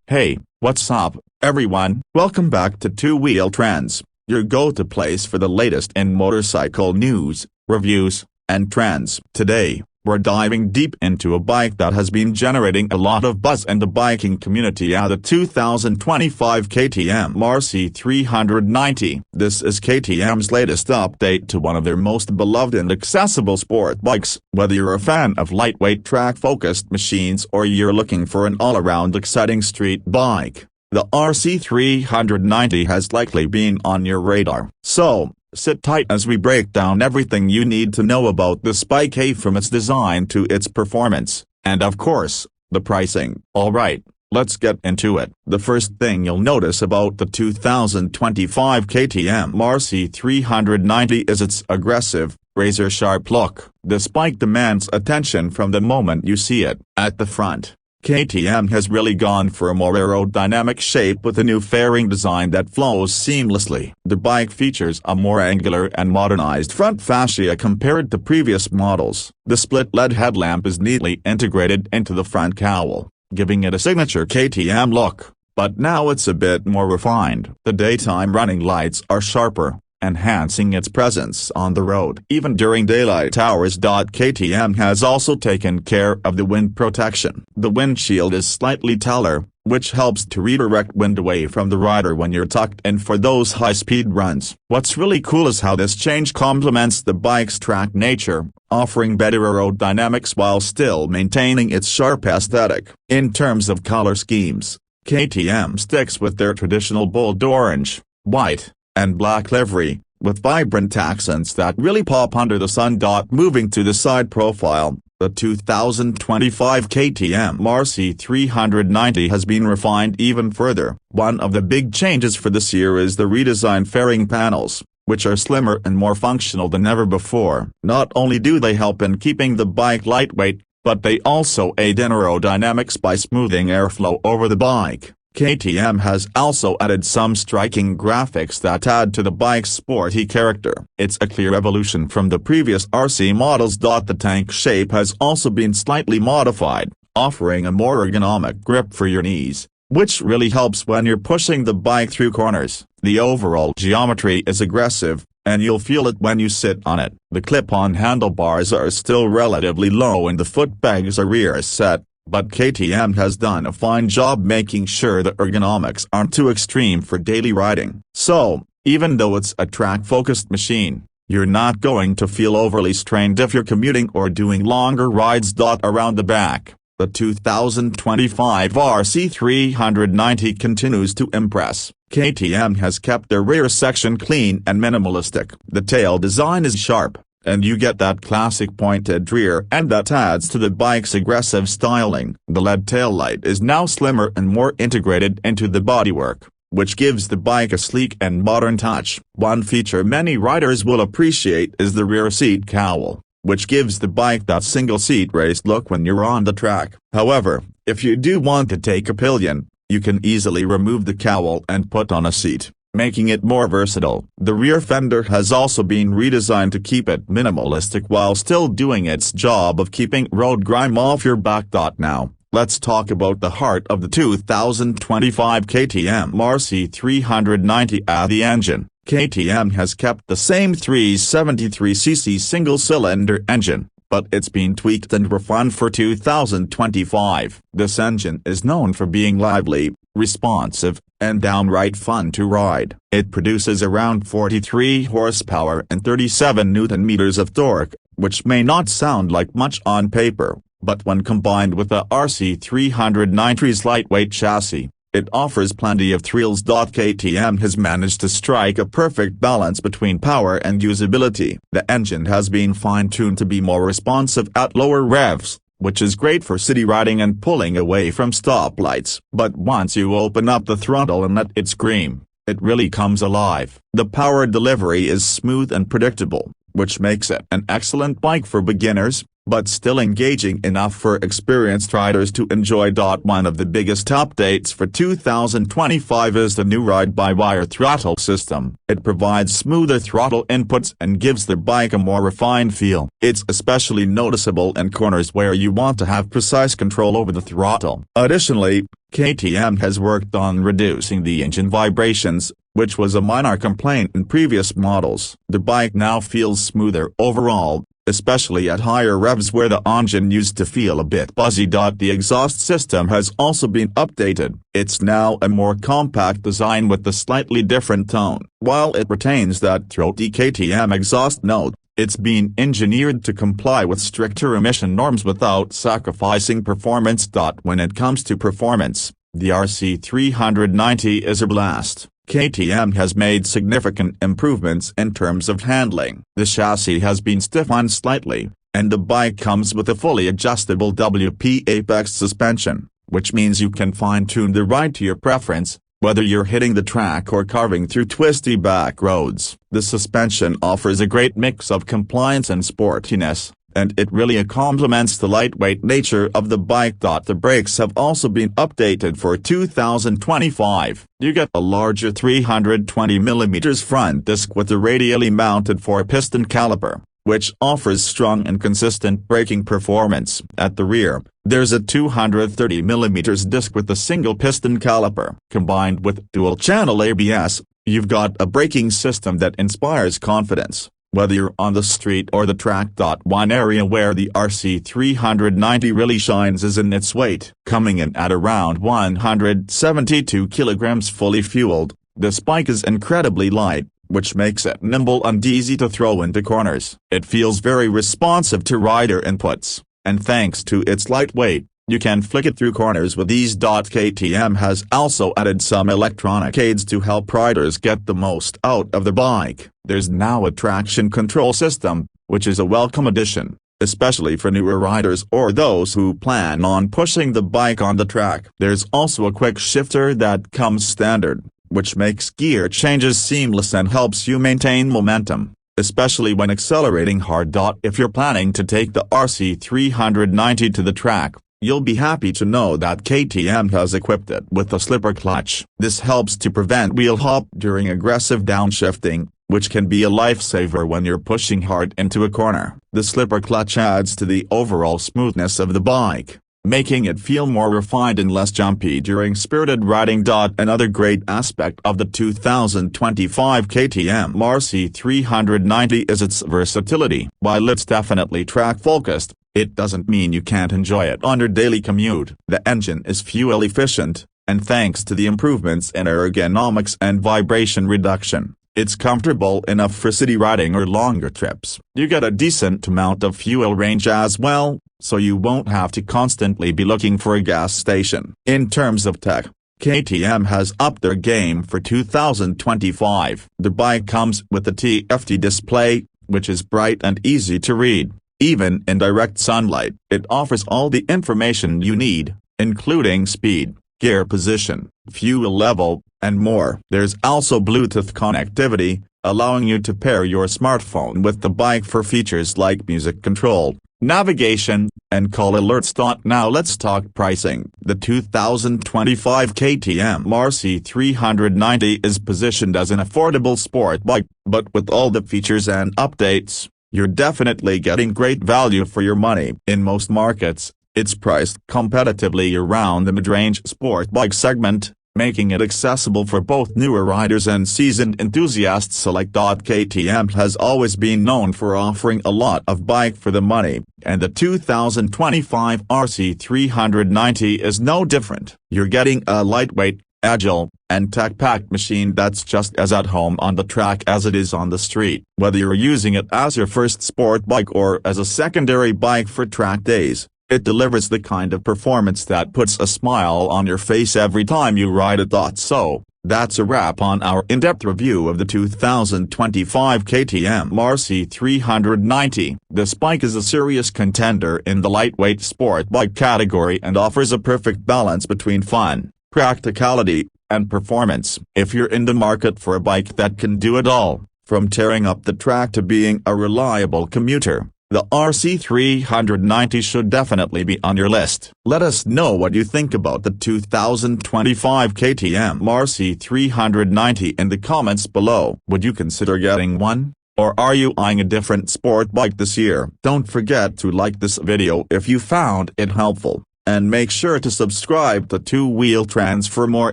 Hey, what's up, everyone? Welcome back to Two Wheel Trends, your go-to place for the latest in motorcycle news, reviews, and trends. Today, we're diving deep into a bike that has been generating a lot of buzz in the biking community, the 2025 KTM RC 390. This is KTM's latest update to one of their most beloved and accessible sport bikes. Whether you're a fan of lightweight track-focused machines or you're looking for an all-around exciting street bike, the RC 390 has likely been on your radar. So, sit tight as we break down everything you need to know about this bike, from its design to its performance, and of course, the pricing. Alright, let's get into it. The first thing you'll notice about the 2025 KTM RC 390 is its aggressive, razor-sharp look. This bike demands attention from the moment you see it. At the front, KTM has really gone for a more aerodynamic shape with a new fairing design that flows seamlessly. The bike features a more angular and modernized front fascia compared to previous models. The split LED headlamp is neatly integrated into the front cowl, giving it a signature KTM look, but now it's a bit more refined. The daytime running lights are sharper, enhancing its presence on the road even during daylight hours. KTM has also taken care of the wind protection. The windshield is slightly taller, which helps to redirect wind away from the rider when you're tucked in for those high-speed runs. What's really cool is how this change complements the bike's track nature, offering better aerodynamics while still maintaining its sharp aesthetic. In terms of color schemes, KTM sticks with their traditional bold orange, white, and black livery, with vibrant accents that really pop under the sun. Moving to the side profile, the 2025 KTM RC 390 has been refined even further. One of the big changes for this year is the redesigned fairing panels, which are slimmer and more functional than ever before. Not only do they help in keeping the bike lightweight, but they also aid in aerodynamics by smoothing airflow over the bike. KTM has also added some striking graphics that add to the bike's sporty character. It's a clear evolution from the previous RC models. The tank shape has also been slightly modified, offering a more ergonomic grip for your knees, which really helps when you're pushing the bike through corners. The overall geometry is aggressive, and you'll feel it when you sit on it. The clip-on handlebars are still relatively low and the footpegs are rear set, but KTM has done a fine job making sure the ergonomics aren't too extreme for daily riding. So, even though it's a track-focused machine, you're not going to feel overly strained if you're commuting or doing longer rides. Around the back, the 2025 RC 390 continues to impress. KTM has kept their rear section clean and minimalistic. The tail design is sharp, and you get that classic pointed rear end that adds to the bike's aggressive styling. The LED taillight is now slimmer and more integrated into the bodywork, which gives the bike a sleek and modern touch. One feature many riders will appreciate is the rear seat cowl, which gives the bike that single-seat raised look when you're on the track. However, if you do want to take a pillion, you can easily remove the cowl and put on a seat, making it more versatile. The rear fender has also been redesigned to keep it minimalistic while still doing its job of keeping road grime off your back. Now, let's talk about the heart of the 2025 KTM RC 390, the engine. KTM has kept the same 373cc single-cylinder engine, but it's been tweaked and refined for 2025. This engine is known for being lively, responsive, and downright fun to ride. It produces around 43 horsepower and 37 newton-meters of torque, which may not sound like much on paper, but when combined with the RC 390's lightweight chassis, it offers plenty of thrills. KTM has managed to strike a perfect balance between power and usability. The engine has been fine-tuned to be more responsive at lower revs, which is great for city riding and pulling away from stoplights. But once you open up the throttle and let it scream, it really comes alive. The power delivery is smooth and predictable, which makes it an excellent bike for beginners, but still engaging enough for experienced riders to enjoy. One of the biggest updates for 2025 is the new ride-by-wire throttle system. It provides smoother throttle inputs and gives the bike a more refined feel. It's especially noticeable in corners where you want to have precise control over the throttle. Additionally, KTM has worked on reducing the engine vibrations, which was a minor complaint in previous models. The bike now feels smoother overall, especially at higher revs where the engine used to feel a bit buzzy. The exhaust system has also been updated. It's now a more compact design with a slightly different tone. While it retains that throaty KTM exhaust note, it's been engineered to comply with stricter emission norms without sacrificing performance. When it comes to performance, the RC390 is a blast. KTM has made significant improvements in terms of handling. The chassis has been stiffened slightly, and the bike comes with a fully adjustable WP Apex suspension, which means you can fine-tune the ride to your preference, whether you're hitting the track or carving through twisty back roads. The suspension offers a great mix of compliance and sportiness, and it really complements the lightweight nature of the bike. The brakes have also been updated for 2025. You get a larger 320mm front disc with a radially mounted 4-piston caliper, which offers strong and consistent braking performance. At the rear, there's a 230mm disc with a single-piston caliper. Combined with dual-channel ABS, you've got a braking system that inspires confidence, whether you're on the street or the track. One area where the RC390 really shines is in its weight. Coming in at around 172 kilograms fully fueled, this bike is incredibly light, which makes it nimble and easy to throw into corners. It feels very responsive to rider inputs, and thanks to its light weight, you can flick it through corners with ease. KTM has also added some electronic aids to help riders get the most out of the bike. There's now a traction control system, which is a welcome addition, especially for newer riders or those who plan on pushing the bike on the track. There's also a quick shifter that comes standard, which makes gear changes seamless and helps you maintain momentum, especially when accelerating hard. If you're planning to take the RC390 to the track, you'll be happy to know that KTM has equipped it with a slipper clutch. This helps to prevent wheel hop during aggressive downshifting, which can be a lifesaver when you're pushing hard into a corner. The slipper clutch adds to the overall smoothness of the bike, making it feel more refined and less jumpy during spirited riding. Another great aspect of the 2025 KTM RC390 is its versatility. While it's definitely track-focused, it doesn't mean you can't enjoy it on your daily commute. The engine is fuel efficient, and thanks to the improvements in ergonomics and vibration reduction, it's comfortable enough for city riding or longer trips. You get a decent amount of fuel range as well, so you won't have to constantly be looking for a gas station. In terms of tech, KTM has upped their game for 2025. The bike comes with a TFT display, which is bright and easy to read. Even in direct sunlight, it offers all the information you need, including speed, gear position, fuel level, and more. There's also Bluetooth connectivity, allowing you to pair your smartphone with the bike for features like music control, navigation, and call alerts. Now let's talk pricing. The 2025 KTM RC390 is positioned as an affordable sport bike, but with all the features and updates, you're definitely getting great value for your money. In most markets, it's priced competitively around the mid-range sport bike segment, making it accessible for both newer riders and seasoned enthusiasts alike. KTM has always been known for offering a lot of bike for the money, and the 2025 RC390 is no different. You're getting a lightweight, agile, and tech-packed machine that's just as at home on the track as it is on the street. Whether you're using it as your first sport bike or as a secondary bike for track days, it delivers the kind of performance that puts a smile on your face every time you ride it. So, that's a wrap on our in-depth review of the 2025 KTM RC390. This bike is a serious contender in the lightweight sport bike category and offers a perfect balance between fun, practicality, and performance. If you're in the market for a bike that can do it all, from tearing up the track to being a reliable commuter, The RC 390 should definitely be on your list. Let us know what you think about the 2025 KTM RC 390 in the comments below. Would you consider getting one? Or are you eyeing a different sport bike this year? Don't forget to like this video if you found it helpful, and make sure to subscribe to Two Wheel Trends for more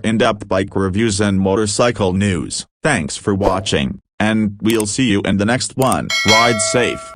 in-depth bike reviews and motorcycle news. Thanks for watching, and we'll see you in the next one. Ride safe.